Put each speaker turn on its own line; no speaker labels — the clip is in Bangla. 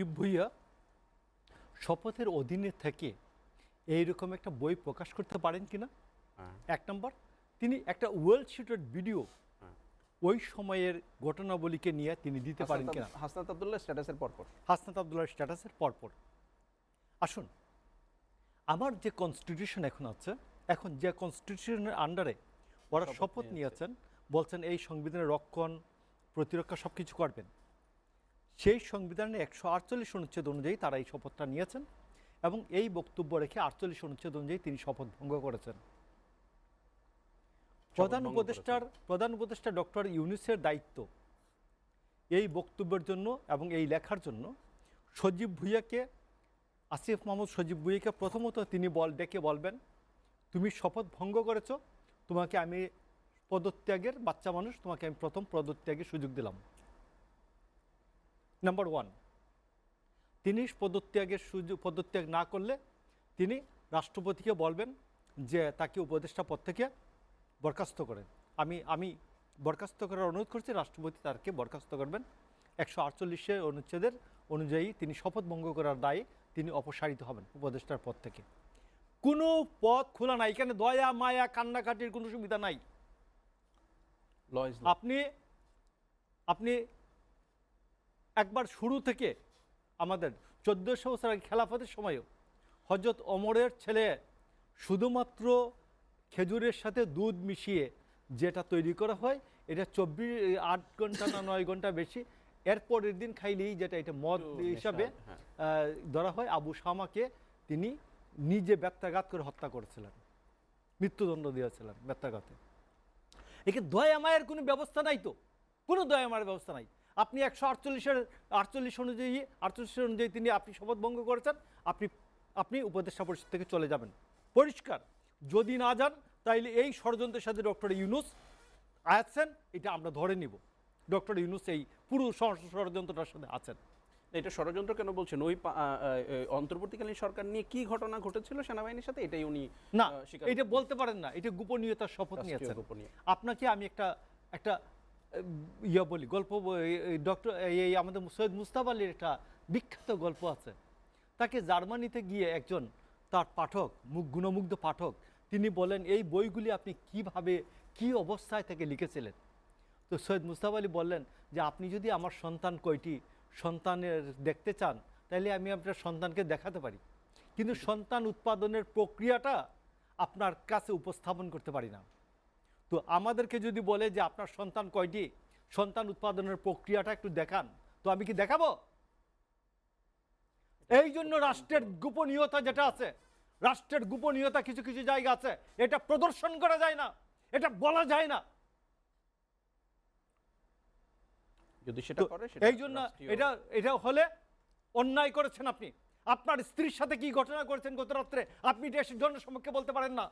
সজীব ভুইয়া শপথের অধীনে থেকে এইরকম একটা বই প্রকাশ করতে পারেন কিনা, এক নম্বর। তিনি একটা ওয়েল শুটেড ভিডিও ওই সময়ের ঘটনাবলীকে নিয়ে তিনি দিতে পারেন কিনা,
হাসনাত আব্দুল্লাহ স্ট্যাটাসের পরপর।
হাসনাত আব্দুল্লাহর স্ট্যাটাসের পরপর। আসুন, আমার যে কনস্টিটিউশন এখন আছে, এখন যে কনস্টিটিউশনের আন্ডারে ওরা শপথ নিয়েছেন, বলছেন এই সংবিধানের রক্ষণ প্রতিরক্ষা সব কিছু করবেন, সেই সংবিধানের 148 অনুচ্ছেদ অনুযায়ী তারা এই শপথটা নিয়েছেন এবং এই বক্তব্য রেখে 48 অনুচ্ছেদ অনুযায়ী তিনি শপথ ভঙ্গ করেছেন। প্রধান উপদেষ্টা ডক্টর ইউনূসের দায়িত্ব এই বক্তব্যের জন্য এবং এই লেখার জন্য সজীব ভুইয়াকে, আসিফ মাহমুদ সজীব ভুইয়াকে প্রথমত তিনি ডেকে বলবেন, তুমি শপথ ভঙ্গ করেছ, তোমাকে আমি পদত্যাগের, বাচ্চা মানুষ, তোমাকে আমি প্রথম পদত্যাগের সুযোগ দিলাম। নাম্বার 1, তিনি পদত্যাগ না করলে তিনি রাষ্ট্রপতিকে বলবেন যে তাকে উপদেষ্টা পদ থেকে বরখাস্ত করেন। আমি বরখাস্ত করার অনুরোধ করছি, রাষ্ট্রপতি তাকে বরখাস্ত করবেন। 148 অনুচ্ছেদের অনুযায়ী তিনি শপথ ভঙ্গ করার দায়ে তিনি অপসারিত হবেন উপদেষ্টার পদ থেকে। কোনো পথ খোলা নাই, এখানে দয়া মায়া কান্নাকাটির কোনো সুবিধা নাই। আপনি একবার শুরু থেকে আমাদের 1400 বছর আগে খেলাফতের সময়ও হযরত ওমরের ছেলে শুধুমাত্র খেজুরের সাথে দুধ মিশিয়ে যেটা তৈরি করা হয়, এটা 8 ঘন্টা না 9 ঘন্টা বেশি, এরপরের দিন খাইলেই যেটা এটা মদ হিসাবে ধরা হয়। আবু শামাকে তিনি নিজে ব্যত্যাঘাত করে হত্যা করেছিলেন, মৃত্যুদণ্ড দিয়েছিলেন ব্যত্যাঘাতে। এখানে দয়া মায়ের কোনো ব্যবস্থা নাই, তো কোনো দয়া মায়ের ব্যবস্থা নাই। আপনি 148 অনুযায়ী তিনি আপনি শপথ ভঙ্গ করেছেন, আপনি উপদেষ্টা পরিষদ থেকে চলে যাবেন, পরিষ্কার। যদি না যান তাইলে এই ষড়যন্ত্রের সাথে ডক্টর ইউনূস আছেন, এটা আমরা ধরে নিব। ডক্টর ইউনূস এই পুরো ষড়যন্ত্রটার সাথে আছেন।
এটা ষড়যন্ত্র কেন বলছেন? ওই অন্তর্বর্তীকালীন সরকার নিয়ে কি ঘটনা ঘটেছিল সেনাবাহিনীর সাথে, এটাই উনি
না, এটা বলতে পারেন না, এটা গোপনীয়তার শপথ নিয়েছেন। আপনাকে আমি একটা বলি, গল্প, ডক্টর আমাদের সৈয়দ মুস্তাফা আলীর একটা বিখ্যাত গল্প আছে। তাকে জার্মানিতে গিয়ে একজন তার পাঠক, গুণমুগ্ধ পাঠক, তিনি বলেন এই বইগুলি আপনি কিভাবে কি অবস্থায় থেকে লিখেছিলেন। তো সৈয়দ মুস্তাফা আলী বললেন যে আপনি যদি আমার সন্তান কয়টি সন্তানের দেখতে চান তাহলে আমি আপনার সন্তানকে দেখাতে পারি, কিন্তু সন্তান উৎপাদনের প্রক্রিয়াটা আপনার কাছে উপস্থাপন করতে পারি না। তো আমাদেরকে যদি বলে যে আপনার সন্তান কয়টি, সন্তান উৎপাদনের প্রক্রিয়াটা একটু দেখান, তো আমি কি দেখাবো? এই জন্য রাষ্ট্রের গোপনীয়তা যেটা আছে, রাষ্ট্রের গোপনীয়তা কিছু কিছু জায়গা আছে, এটা প্রদর্শন করা যায় না, এটা বলা যায় না।
যদি সেটা করে,
এই জন্য এটা হলে অন্যায় করেছেন আপনি। আপনার স্ত্রীর সাথে কি ঘটনা করেছেন গত রাত্রে আপনি এটা জনসমক্ষে বলতে পারেন না।